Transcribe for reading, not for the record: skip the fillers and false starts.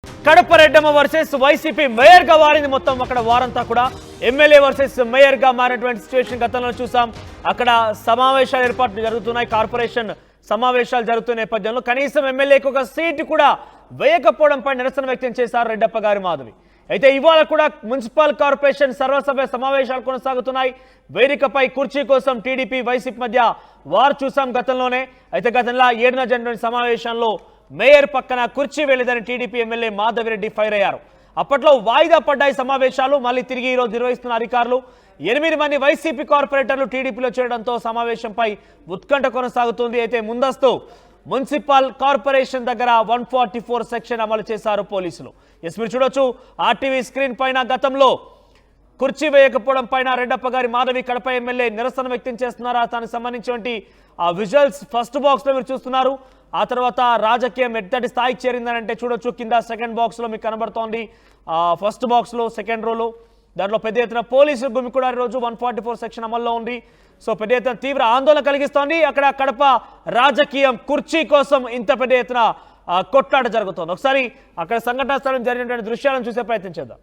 Kadapa Reddamma versus YCP mayor గా వారింది మొత్తం అక్కడ వారంతా కూడా ఎమ్మెల్యే వర్సెస్ మేయర్ గా మారినటువంటి సిచువేషన్ గతంలో చూసాం అక్కడ సమావేశాలు ఏర్పాట్లు జరుగుతున్నాయి కార్పొరేషన్ సమావేశాలు జరుగుతున్న నేపథ్యంలో కనీసం ఎమ్మెల్యేకి ఒక సీటు కూడా వేయకపోవడంపై నిరసన వ్యక్తం చేశారు రెడ్డప్ప గారి మాధవి అయితే ఇవాళ కూడా మున్సిపల్ కార్పొరేషన్ సర్వసభ్య సమావేశాలు కొనసాగుతున్నాయి వేదికపై కుర్చీ కోసం టీడీపీ వైసీపీ మధ్య వారు చూసాం గతంలోనే అయితే గతంలో 7న జరిగిన సమావేశంలో మేయర్ పక్కన కుర్చీ వెళ్లేదని టీడీపీ ఎమ్మెల్యే మాధవిరెడ్డి ఫైర్ అయ్యారు అప్పట్లో వాయిదా పడ్డాయి సమావేశాలు మళ్ళీ తిరిగి ఈరోజు నిర్వహిస్తున్న అధికారులు 8 మంది వైసీపీ కార్పొరేటర్లు టీడీపీలో చేరడంతో సమావేశంపై ఉత్కంఠ కొనసాగుతుంది అయితే ముందస్తు మున్సిపల్ కార్పొరేషన్ దగ్గర 144 సెక్షన్ అమలు చేశారు పోలీసులు మీరు చూడొచ్చు ఆర్టీవీ స్క్రీన్ పైన గతంలో కుర్చీ వేయకపోవడం పైన రెడ్డప్ప గారి మాధవి కడప ఎమ్మెల్యే నిరసన వ్యక్తం చేస్తున్నారు దానికి సంబంధించినటువంటి ఆ విజువల్స్ ఫస్ట్ బాక్స్ లో మీరు చూస్తున్నారు ఆ తర్వాత రాజకీయం ఎంతటి స్థాయికి చేరిందని అంటే చూడొచ్చు కింద సెకండ్ బాక్స్ లో మీకు కనబడుతోంది ఫస్ట్ బాక్స్ లో సెకండ్ రోలో దాంట్లో పెద్ద ఎత్తున పోలీసులు గుమి కూడా రోజు 144 సెక్షన్ అమల్లో ఉంది సో పెద్ద ఎత్తున తీవ్ర ఆందోళన కలిగిస్తోంది అక్కడ కడప రాజకీయం కుర్చీ కోసం ఇంత పెద్ద ఎత్తున కొట్లాట జరుగుతోంది ఒకసారి అక్కడ సంఘటనా స్థలం జరిగినటువంటి దృశ్యాలను చూసే ప్రయత్నం చేద్దాం